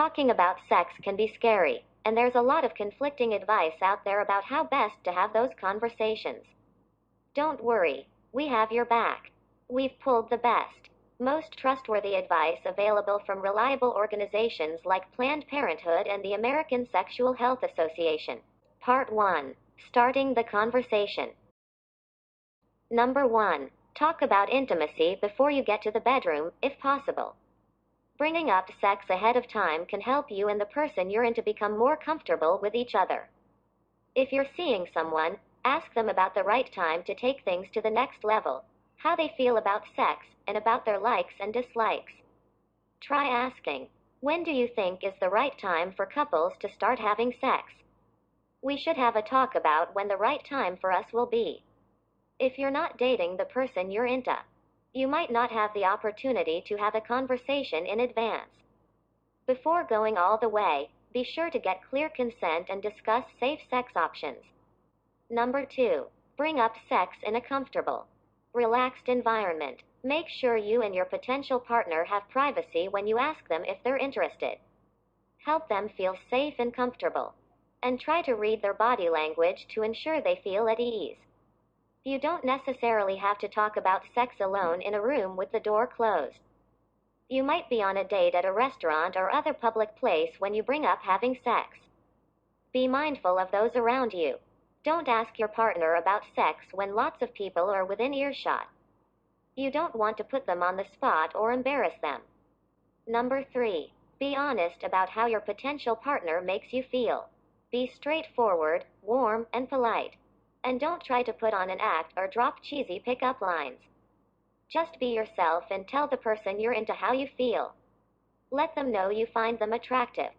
Talking about sex can be scary, and there's a lot of conflicting advice out there about how best to have those conversations. Don't worry, we have your back. We've pulled the best, most trustworthy advice available from reliable organizations like Planned Parenthood and the American Sexual Health Association. Part 1. Starting the conversation. Number 1. Talk about intimacy before you get to the bedroom, if possible. Bringing up sex ahead of time can help you and the person you're into become more comfortable with each other. If you're seeing someone, ask them about the right time to take things to the next level, how they feel about sex, and about their likes and dislikes. Try asking, when do you think is the right time for couples to start having sex? We should have a talk about when the right time for us will be. If you're not dating the person you're into, you might not have the opportunity to have a conversation in advance. Before going all the way, be sure to get clear consent and discuss safe sex options. Number 2. Bring up sex in a comfortable, relaxed environment. Make sure you and your potential partner have privacy when you ask them if they're interested. Help them feel safe and comfortable, and try to read their body language to ensure they feel at ease. You don't necessarily have to talk about sex alone in a room with the door closed. You might be on a date at a restaurant or other public place when you bring up having sex. Be mindful of those around you. Don't ask your partner about sex when lots of people are within earshot. You don't want to put them on the spot or embarrass them. Number 3. Be honest about how your potential partner makes you feel. Be straightforward, warm, and polite. And don't try to put on an act or drop cheesy pickup lines. Just be yourself and tell the person you're into how you feel. Let them know you find them attractive,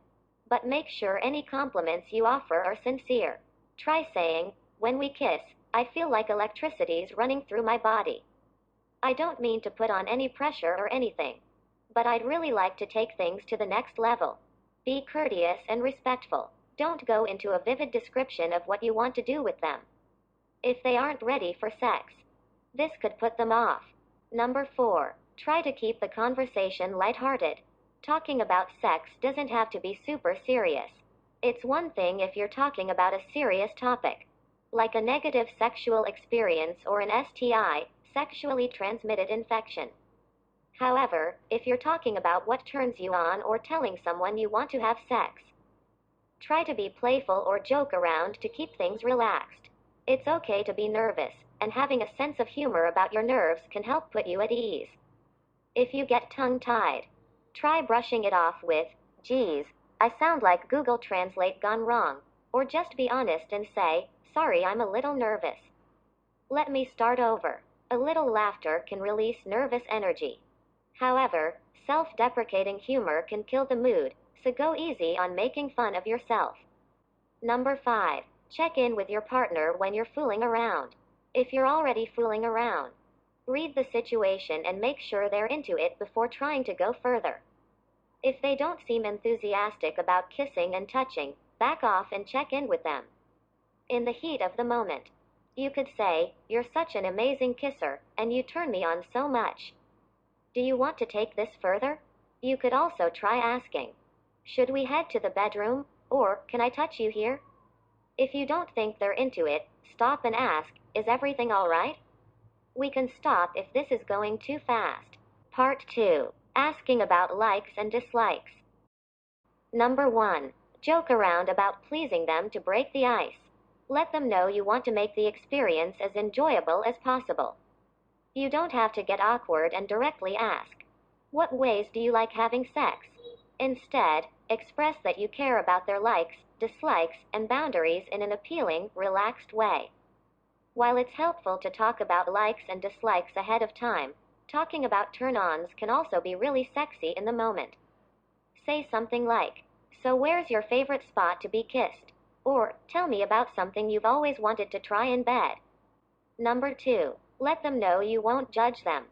but make sure any compliments you offer are sincere. Try saying, when we kiss, I feel like electricity's running through my body. I don't mean to put on any pressure or anything, but I'd really like to take things to the next level. Be courteous and respectful. Don't go into a vivid description of what you want to do with them if they aren't ready for sex. This could put them off. Number 4. Try to keep the conversation lighthearted. Talking about sex doesn't have to be super serious. It's one thing if you're talking about a serious topic, like a negative sexual experience or an STI, sexually transmitted infection. However, if you're talking about what turns you on or telling someone you want to have sex, try to be playful or joke around to keep things relaxed. It's okay to be nervous, and having a sense of humor about your nerves can help put you at ease. If you get tongue-tied, try brushing it off with, geez, I sound like Google Translate gone wrong, or just be honest and say, sorry, I'm a little nervous. Let me start over. A little laughter can release nervous energy. However, self-deprecating humor can kill the mood, so go easy on making fun of yourself. Number 5. Check in with your partner when you're fooling around. If you're already fooling around, read the situation and make sure they're into it before trying to go further. If they don't seem enthusiastic about kissing and touching, back off and check in with them. In the heat of the moment, you could say, you're such an amazing kisser, and you turn me on so much. Do you want to take this further? You could also try asking, should we head to the bedroom, or can I touch you here? If you don't think they're into it, stop and ask, is everything alright? We can stop if this is going too fast. Part 2. Asking about likes and dislikes. Number 1. Joke around about pleasing them to break the ice. Let them know you want to make the experience as enjoyable as possible. You don't have to get awkward and directly ask, what ways do you like having sex? Instead, express that you care about their likes, dislikes, and boundaries in an appealing, relaxed way. While it's helpful to talk about likes and dislikes ahead of time, talking about turn-ons can also be really sexy in the moment. Say something like, so where's your favorite spot to be kissed? Or, tell me about something you've always wanted to try in bed. Number 2. Let them know you won't judge them.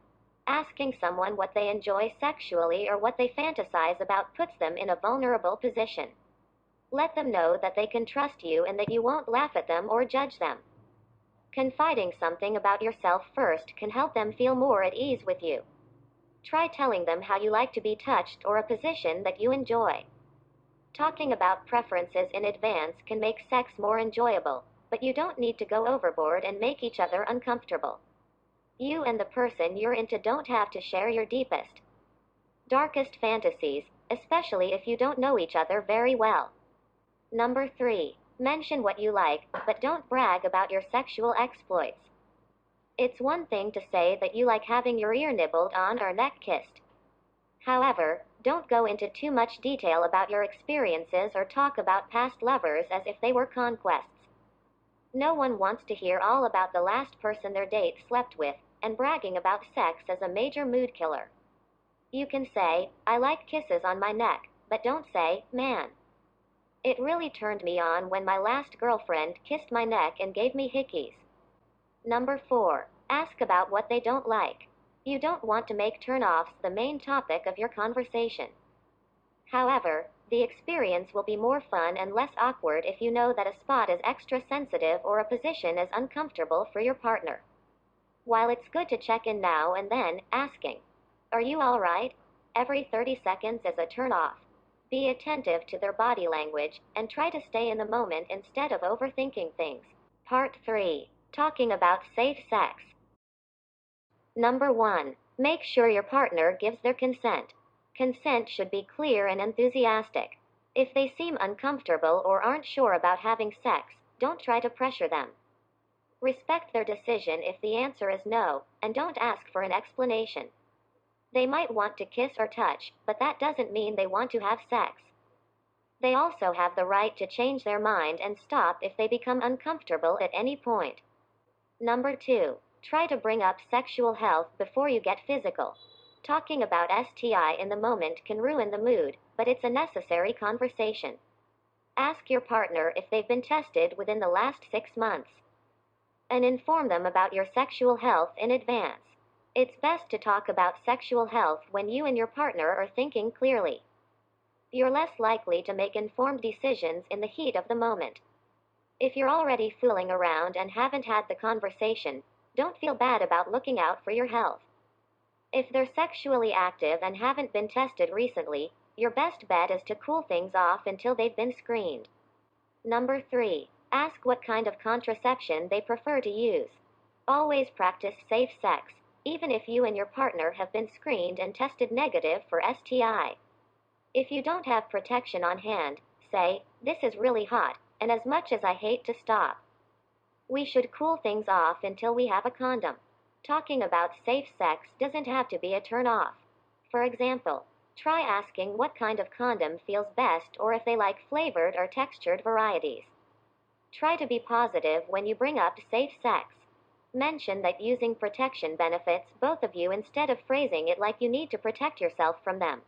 Asking someone what they enjoy sexually or what they fantasize about puts them in a vulnerable position. Let them know that they can trust you and that you won't laugh at them or judge them. Confiding something about yourself first can help them feel more at ease with you. Try telling them how you like to be touched or a position that you enjoy. Talking about preferences in advance can make sex more enjoyable, but you don't need to go overboard and make each other uncomfortable. You and the person you're into don't have to share your deepest, darkest fantasies, especially if you don't know each other very well. Number 3. Mention what you like, but don't brag about your sexual exploits. It's one thing to say that you like having your ear nibbled on or neck kissed. However, don't go into too much detail about your experiences or talk about past lovers as if they were conquests. No one wants to hear all about the last person their date slept with, and bragging about sex as a major mood killer. You can say, I like kisses on my neck, but don't say, man, it really turned me on when my last girlfriend kissed my neck and gave me hickeys. Number 4. Ask about what they don't like. You don't want to make turn-offs the main topic of your conversation. However, the experience will be more fun and less awkward if you know that a spot is extra sensitive or a position is uncomfortable for your partner. While it's good to check in now and then, asking, are you alright? Every 30 seconds is a turn-off. Be attentive to their body language, and try to stay in the moment instead of overthinking things. Part 3. Talking about safe sex. Number 1. Make sure your partner gives their consent. Consent should be clear and enthusiastic. If they seem uncomfortable or aren't sure about having sex, don't try to pressure them. Respect their decision if the answer is no, and don't ask for an explanation. They might want to kiss or touch, but that doesn't mean they want to have sex. They also have the right to change their mind and stop if they become uncomfortable at any point. Number 2. Try to bring up sexual health before you get physical. Talking about STI in the moment can ruin the mood, but it's a necessary conversation. Ask your partner if they've been tested within the last 6 months, and inform them about your sexual health in advance. It's best to talk about sexual health when you and your partner are thinking clearly. You're less likely to make informed decisions in the heat of the moment. If you're already fooling around and haven't had the conversation, don't feel bad about looking out for your health. If they're sexually active and haven't been tested recently, your best bet is to cool things off until they've been screened. Number 3. Ask what kind of contraception they prefer to use. Always practice safe sex, even if you and your partner have been screened and tested negative for STI. If you don't have protection on hand, say, this is really hot, and as much as I hate to stop, we should cool things off until we have a condom. Talking about safe sex doesn't have to be a turn-off. For example, try asking what kind of condom feels best or if they like flavored or textured varieties. Try to be positive when you bring up safe sex. Mention that using protection benefits both of you instead of phrasing it like you need to protect yourself from them.